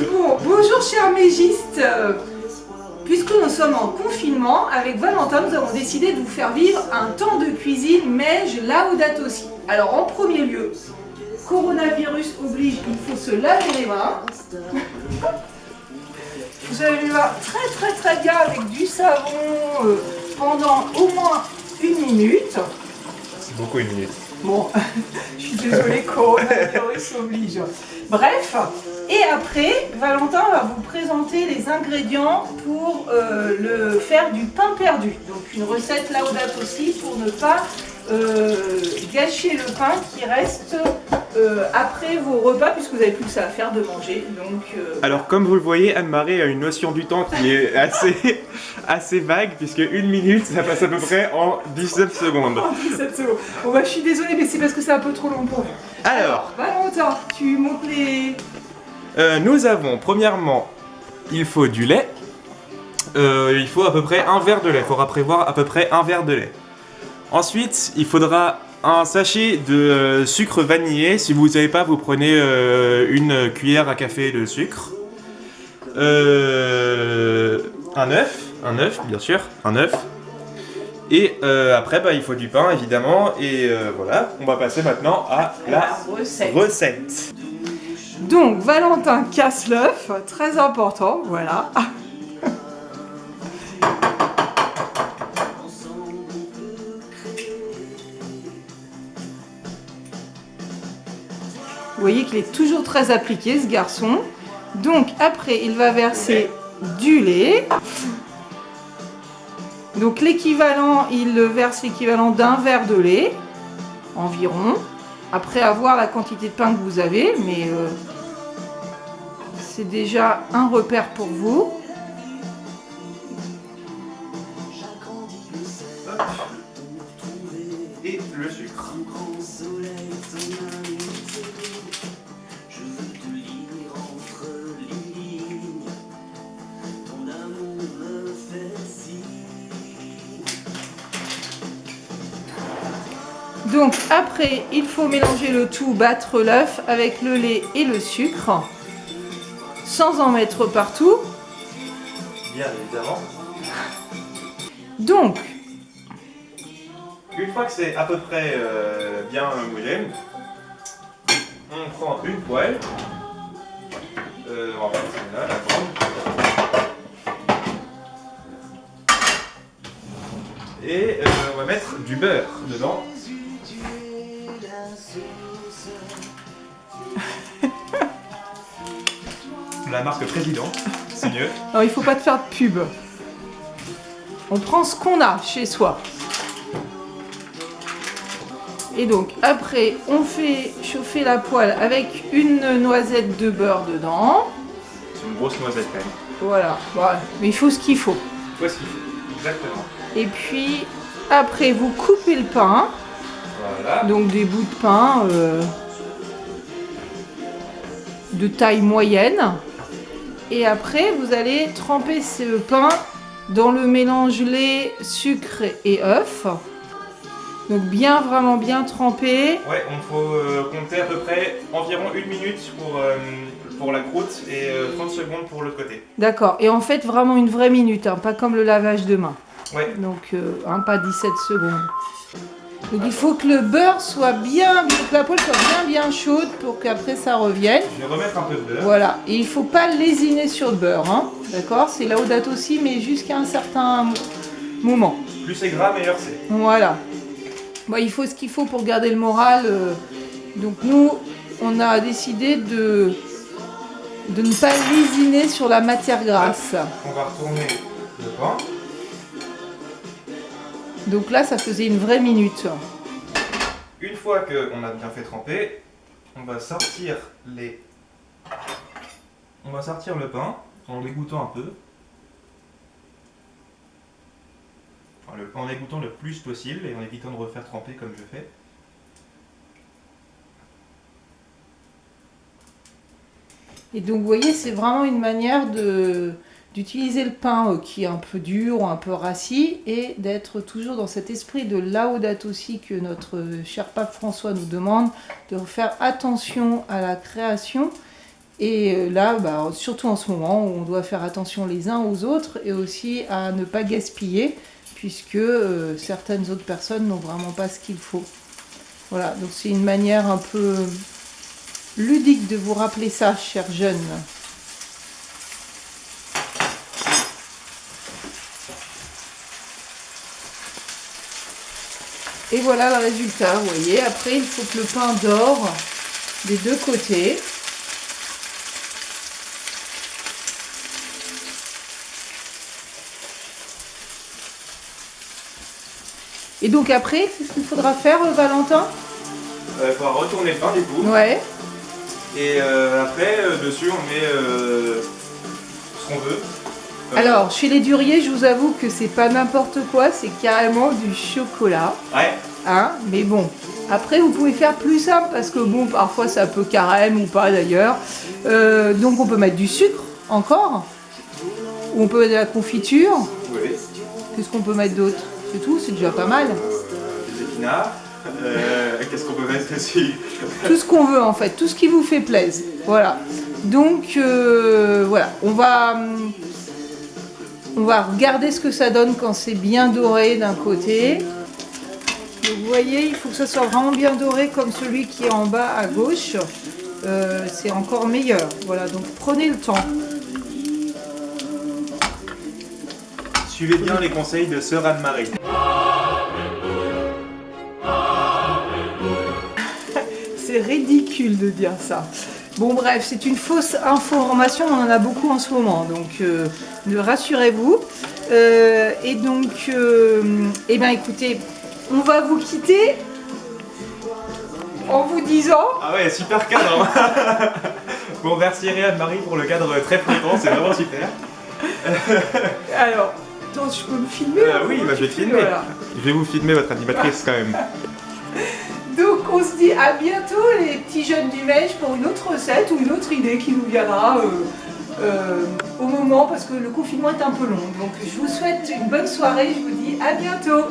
Bon, bonjour chers mégistes. Puisque nous sommes en confinement, avec Valentin, nous avons décidé de vous faire vivre un temps de cuisine Mej Laudato Si. Alors en premier lieu, coronavirus oblige, il faut se laver les mains. Vous allez les mains très bien avec du savon pendant au moins 1 minute. C'est beaucoup 1 minute. Bon, je suis désolée, coronavirus oblige. Bref, et après, Valentin va vous présenter les ingrédients pour le faire du pain perdu. Donc une recette Laudato Si pour ne pas gâcher le pain qui reste après vos repas, puisque vous n'avez plus que ça à faire de manger. Donc, Alors comme vous le voyez, Anne-Marie a une notion du temps qui est assez vague, puisque 1 minute, ça passe à peu près en 19 secondes. en 17 secondes. Bon bah je suis désolée, mais c'est parce que c'est un peu trop long pour vous. Alors, Valentin, tu montes les... nous avons, premièrement, il faut du lait. Il faut à peu près un verre de lait. Il faudra prévoir à peu près un verre de lait. Ensuite, il faudra un sachet de sucre vanillé. Si vous ne savez pas, vous prenez une cuillère à café de sucre. Un œuf, bien sûr, un œuf. Et après, il faut du pain, évidemment. Et voilà, on va passer maintenant à la recette. Donc, Valentin casse l'œuf, très important, voilà. Vous voyez qu'il est toujours très appliqué, ce garçon. Donc, après, il va verser du lait. Donc, l'équivalent, il verse l'équivalent d'un verre de lait, environ. Après avoir la quantité de pain que vous avez, mais c'est déjà un repère pour vous. Et le sucre. Donc après, il faut mélanger le tout, battre l'œuf avec le lait et le sucre, sans en mettre partout. Bien évidemment. Donc, une fois que c'est à peu près bien moulé, on prend une poêle. On va prendre celle-là, la grande. Et on va mettre du beurre dedans. La marque Président, c'est mieux. alors, il ne faut pas te faire de pub. On prend ce qu'on a chez soi. Et donc après, on fait chauffer la poêle avec une noisette de beurre dedans. C'est une grosse noisette quand même. Voilà, mais il faut ce qu'il faut. Voici ce qu'il faut, exactement. Et puis après, vous coupez le pain. Voilà. Donc des bouts de pain de taille moyenne. Et après, vous allez tremper ce pain dans le mélange lait, sucre et œuf. Donc vraiment bien trempé. Ouais, on faut compter à peu près environ 1 minute pour la croûte et 30 secondes pour l'autre côté. D'accord. Et en fait, vraiment une vraie minute, hein, pas comme le lavage de main. Ouais. Donc, pas 17 secondes. Donc il faut que le beurre soit que la poêle soit bien chaude pour qu'après ça revienne. Je vais remettre un peu de beurre. Voilà, et il ne faut pas lésiner sur le beurre, hein. D'accord? C'est Laudato Si, mais jusqu'à un certain moment. Plus c'est gras, meilleur c'est. Voilà. Bon, il faut ce qu'il faut pour garder le moral. Donc nous, on a décidé de ne pas lésiner sur la matière grasse. On va retourner le pain. Donc là, ça faisait une vraie minute. Une fois qu'on a bien fait tremper, on va sortir le pain en l'égouttant un peu. En l'égouttant le plus possible et en évitant de refaire tremper comme je fais. Et donc, vous voyez, c'est vraiment une manière d'utiliser le pain qui est un peu dur ou un peu rassis et d'être toujours dans cet esprit de Laudato Si que notre cher pape François nous demande, de faire attention à la création Et là, bah, surtout en ce moment, où on doit faire attention les uns aux autres et aussi à ne pas gaspiller, puisque certaines autres personnes n'ont vraiment pas ce qu'il faut. Voilà, donc c'est une manière un peu ludique de vous rappeler ça, chers jeunes. Et voilà le résultat, vous voyez. Après, il faut que le pain dore des deux côtés. Et donc après, qu'est-ce qu'il faudra faire, Valentin? Il faudra retourner le pain du coup. Ouais. Et après, dessus, on met ce qu'on veut. Alors, chez les duriers, je vous avoue que c'est pas n'importe quoi, c'est carrément du chocolat. Ouais. Hein, mais bon, après vous pouvez faire plus simple parce que bon, parfois ça peut carême ou pas d'ailleurs. Donc on peut mettre du sucre encore, ou on peut mettre de la confiture. Oui. Qu'est-ce qu'on peut mettre d'autre? C'est tout, c'est déjà pas mal. Des épinards. Qu'est-ce qu'on peut mettre dessus? Tout ce qu'on veut en fait, tout ce qui vous fait plaisir. Voilà. Donc voilà, on va regarder ce que ça donne quand c'est bien doré d'un côté. Donc, vous voyez, il faut que ça soit vraiment bien doré comme celui qui est en bas à gauche. C'est encore meilleur. Voilà, donc prenez le temps. Suivez bien les conseils de sœur Anne-Marie. C'est ridicule de dire ça. Bon bref, c'est une fausse information, on en a beaucoup en ce moment, donc rassurez-vous. Et donc, eh bien écoutez, on va vous quitter en vous disant... Ah ouais, super cadre. Bon, merci Anne-Marie pour le cadre très flottant, c'est vraiment super. Alors, attends, tu peux me filmer oui, bah, je vais filmer. Voilà. Je vais vous filmer votre animatrice quand même. Donc on se dit à bientôt les petits jeunes du Mèche pour une autre recette ou une autre idée qui nous viendra au moment parce que le confinement est un peu long. Donc je vous souhaite une bonne soirée, je vous dis à bientôt.